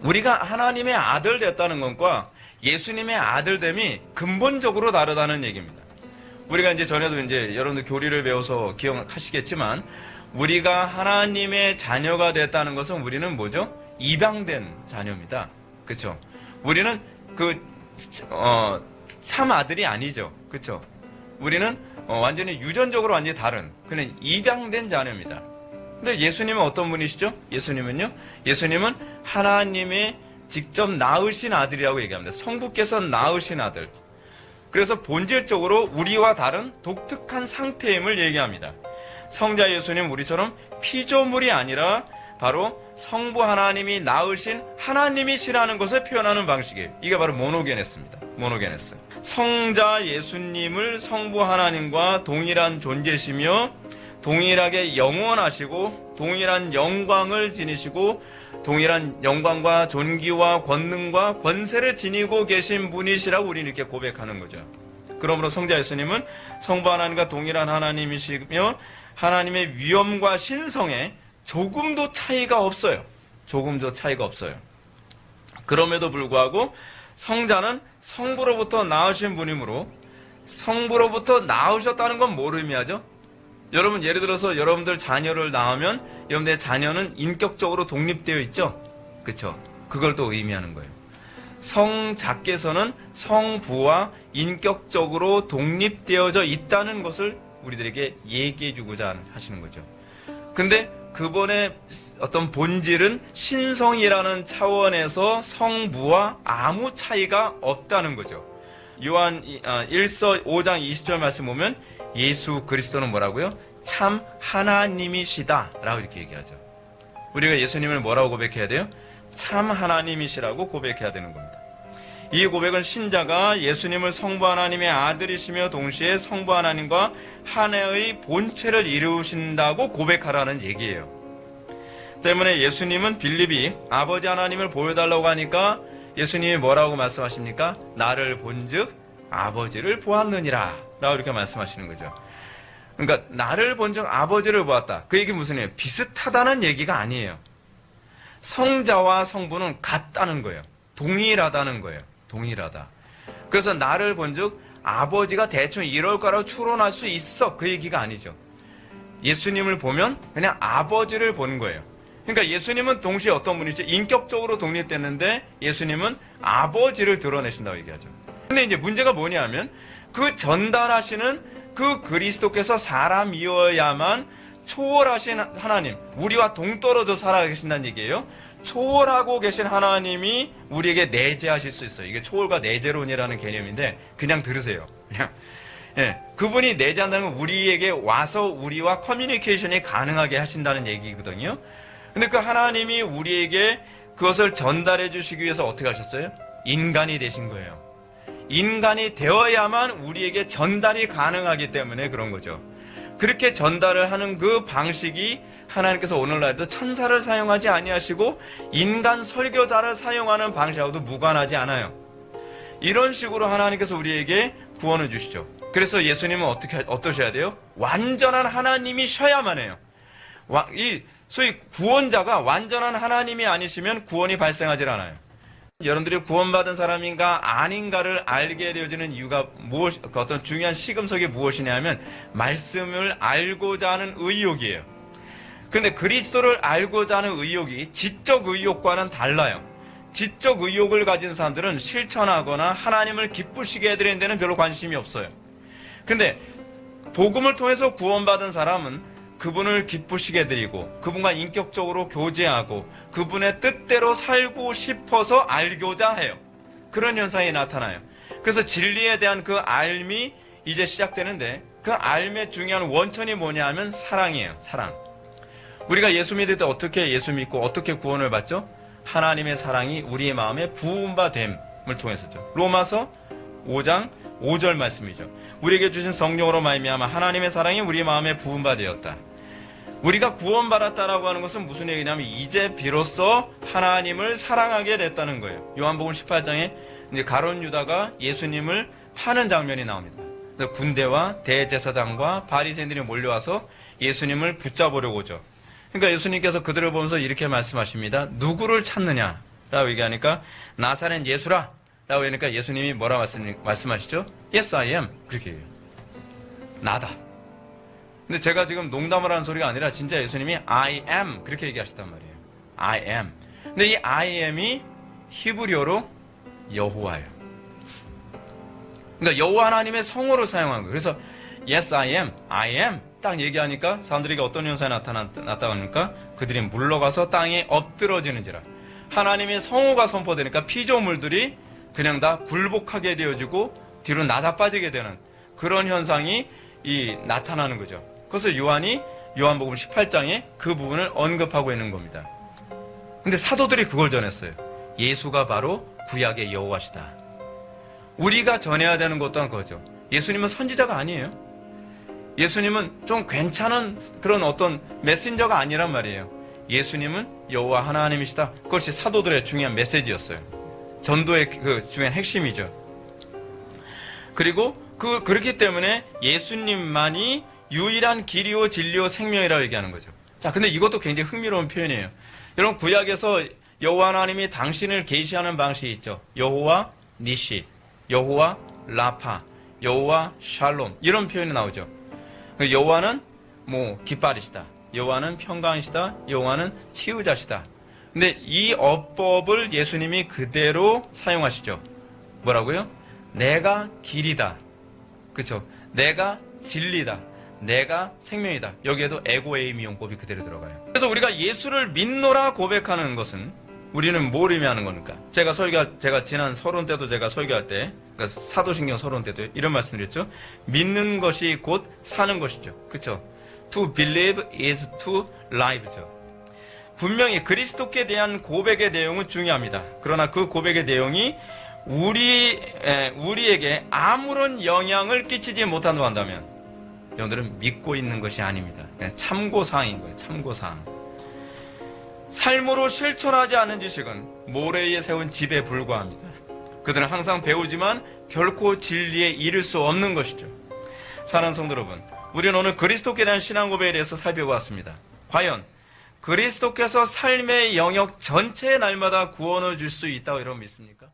우리가 하나님의 아들 됐다는 것과 예수님의 아들됨이 근본적으로 다르다는 얘기입니다. 우리가 이제 전에도 이제 여러분들 교리를 배워서 기억하시겠지만, 우리가 하나님의 자녀가 됐다는 것은 우리는 뭐죠? 입양된 자녀입니다. 그렇죠? 우리는 참 아들이 아니죠. 그렇죠? 우리는 완전히 유전적으로 완전히 다른 그냥 입양된 자녀입니다. 근데 예수님은 어떤 분이시죠? 예수님은 하나님의 직접 낳으신 아들이라고 얘기합니다. 성부께서 낳으신 아들. 그래서 본질적으로 우리와 다른 독특한 상태임을 얘기합니다. 성자 예수님 우리처럼 피조물이 아니라 바로 성부 하나님이 낳으신 하나님이시라는 것을 표현하는 방식이에요. 이게 바로 모노게네스입니다. 모노게네스. 성자 예수님을 성부 하나님과 동일한 존재시며 동일하게 영원하시고 동일한 영광을 지니시고 동일한 영광과 존귀와 권능과 권세를 지니고 계신 분이시라고 우리는 이렇게 고백하는 거죠. 그러므로 성자 예수님은 성부 하나님과 동일한 하나님이시며 하나님의 위엄과 신성에 조금도 차이가 없어요. 조금도 차이가 없어요. 그럼에도 불구하고 성자는 성부로부터 낳으신 분이므로 성부로부터 낳으셨다는 건 뭘 의미하죠? 여러분 예를 들어서 여러분들 자녀를 낳으면 여러분들의 자녀는 인격적으로 독립되어 있죠? 그렇죠? 그걸 또 의미하는 거예요. 성자께서는 성부와 인격적으로 독립되어져 있다는 것을 우리들에게 얘기해 주고자 하시는 거죠. 근데 그분의 어떤 본질은 신성이라는 차원에서 성부와 아무 차이가 없다는 거죠. 요한 1서 5장 20절 말씀 보면 예수 그리스도는 뭐라고요? 참 하나님이시다 라고 이렇게 얘기하죠. 우리가 예수님을 뭐라고 고백해야 돼요? 참 하나님이시라고 고백해야 되는 겁니다. 이 고백은 신자가 예수님을 성부 하나님의 아들이시며 동시에 성부 하나님과 하나의 본체를 이루신다고 고백하라는 얘기예요. 때문에 예수님은 빌립이 아버지 하나님을 보여달라고 하니까 예수님이 뭐라고 말씀하십니까? 나를 본즉 아버지를 보았느니라 라고 이렇게 말씀하시는 거죠. 그러니까 나를 본즉 아버지를 보았다. 그 얘기 무슨 얘기예요? 비슷하다는 얘기가 아니에요. 성자와 성부는 같다는 거예요. 동일하다는 거예요. 동일하다. 그래서 나를 본즉 아버지가 대충 이럴 거라고 추론할 수 있어. 그 얘기가 아니죠. 예수님을 보면 그냥 아버지를 본 거예요. 그러니까 예수님은 동시에 어떤 분이죠? 인격적으로 독립됐는데 예수님은 아버지를 드러내신다고 얘기하죠. 근데 이제 문제가 뭐냐면 그 전달하시는 그 그리스도께서 사람이어야만 초월하신 하나님, 우리와 동떨어져 살아계신다는 얘기예요. 초월하고 계신 하나님이 우리에게 내재하실 수 있어요. 이게 초월과 내재론이라는 개념인데 그냥 들으세요. 그냥 그분이 내재한다는 건 우리에게 와서 우리와 커뮤니케이션이 가능하게 하신다는 얘기거든요. 근데 그 하나님이 우리에게 그것을 전달해 주시기 위해서 어떻게 하셨어요? 인간이 되신 거예요. 인간이 되어야만 우리에게 전달이 가능하기 때문에 그런 거죠. 그렇게 전달을 하는 그 방식이 하나님께서 오늘날도 천사를 사용하지 아니하시고 인간 설교자를 사용하는 방식하고도 무관하지 않아요. 이런 식으로 하나님께서 우리에게 구원을 주시죠. 그래서 예수님은 어떠셔야 돼요? 완전한 하나님이셔야만 해요. 소위 구원자가 완전한 하나님이 아니시면 구원이 발생하지 않아요. 여러분들이 구원받은 사람인가 아닌가를 알게 되어지는 이유가 어떤 중요한 시금석이 무엇이냐 하면 말씀을 알고자 하는 의욕이에요. 근데 그리스도를 알고자 하는 의욕이 지적 의욕과는 달라요. 지적 의욕을 가진 사람들은 실천하거나 하나님을 기쁘시게 해드리는 데는 별로 관심이 없어요. 근데 복음을 통해서 구원받은 사람은 그분을 기쁘시게 해드리고 그분과 인격적으로 교제하고 그분의 뜻대로 살고 싶어서 알고자 해요. 그런 현상이 나타나요. 그래서 진리에 대한 그 알미 이제 시작되는데 그 알미의 중요한 원천이 뭐냐 하면 사랑이에요. 사랑. 우리가 예수 믿을 때 어떻게 예수 믿고 어떻게 구원을 받죠? 하나님의 사랑이 우리의 마음에 부음바 됨을 통해서죠. 로마서 5장 5절 말씀이죠. 우리에게 주신 성령으로 말미암아 하나님의 사랑이 우리 마음에 부음바 되었다. 우리가 구원받았다라고 하는 것은 무슨 얘기냐면 이제 비로소 하나님을 사랑하게 됐다는 거예요. 요한복음 18장에 이제 가룟 유다가 예수님을 파는 장면이 나옵니다. 군대와 대제사장과 바리새인들이 몰려와서 예수님을 붙잡으려고 오죠. 그러니까 예수님께서 그들을 보면서 이렇게 말씀하십니다. 누구를 찾느냐? 라고 얘기하니까 나사렛 예수라 라고 하니까 예수님이 뭐라 말씀하시죠? Yes, I am. 그렇게 얘기해요. 나다. 근데 제가 지금 농담을 하는 소리가 아니라 진짜 예수님이 I am 그렇게 얘기하셨단 말이에요. I am. 근데 이 I am이 히브리어로 여호와예요. 그러니까 여호와 하나님의 성어로 사용한 거예요. 그래서 Yes, I am 딱 얘기하니까 사람들에게 어떤 현상이 나타납니까? 그들이 물러가서 땅에 엎드러지는지라. 하나님의 성호가 선포되니까 피조물들이 그냥 다 굴복하게 되어지고 뒤로 낮아빠지게 되는 그런 현상이 나타나는 거죠. 그래서 요한이 요한복음 18장에 그 부분을 언급하고 있는 겁니다. 근데 사도들이 그걸 전했어요. 예수가 바로 구약의 여호와시다. 우리가 전해야 되는 것 또한 그거죠. 예수님은 선지자가 아니에요. 예수님은 좀 괜찮은 그런 어떤 메신저가 아니란 말이에요. 예수님은 여호와 하나님이시다. 그것이 사도들의 중요한 메시지였어요. 전도의 그 중요한 핵심이죠. 그리고 그렇기 때문에 예수님만이 유일한 길이요 진리요 생명이라고 얘기하는 거죠. 자, 근데 이것도 굉장히 흥미로운 표현이에요. 여러분 구약에서 여호와 하나님이 당신을 계시하는 방식이 있죠. 여호와 니시, 여호와 라파, 여호와 샬롬 이런 표현이 나오죠. 여호와는 깃발이시다. 여호와는 평강이시다. 여호와는 치유자시다. 근데 이 어법을 예수님이 그대로 사용하시죠. 뭐라고요? 내가 길이다. 그렇죠? 내가 진리다. 내가 생명이다. 여기에도 에고에이미 용법이 그대로 들어가요. 그래서 우리가 예수를 믿노라 고백하는 것은 우리는 뭘 의미하는 겁니까? 제가 지난 서론 때도 제가 설교할 때, 그러니까 사도신경 서론 때도 이런 말씀드렸죠. 믿는 것이 곧 사는 것이죠. 그렇죠? To believe is to live죠. 분명히 그리스도께 대한 고백의 내용은 중요합니다. 그러나 그 고백의 내용이 우리에게 아무런 영향을 끼치지 못한다고 한다면 여러분들은 믿고 있는 것이 아닙니다. 그냥 참고사항인 거예요. 참고사항. 삶으로 실천하지 않은 지식은 모래 위에 세운 집에 불과합니다. 그들은 항상 배우지만 결코 진리에 이를 수 없는 것이죠. 사랑하는 성도 여러분, 우리는 오늘 그리스도께 대한 신앙 고백에 대해서 살펴보았습니다. 과연 그리스도께서 삶의 영역 전체에 날마다 구원을 줄 수 있다고 여러분 믿습니까?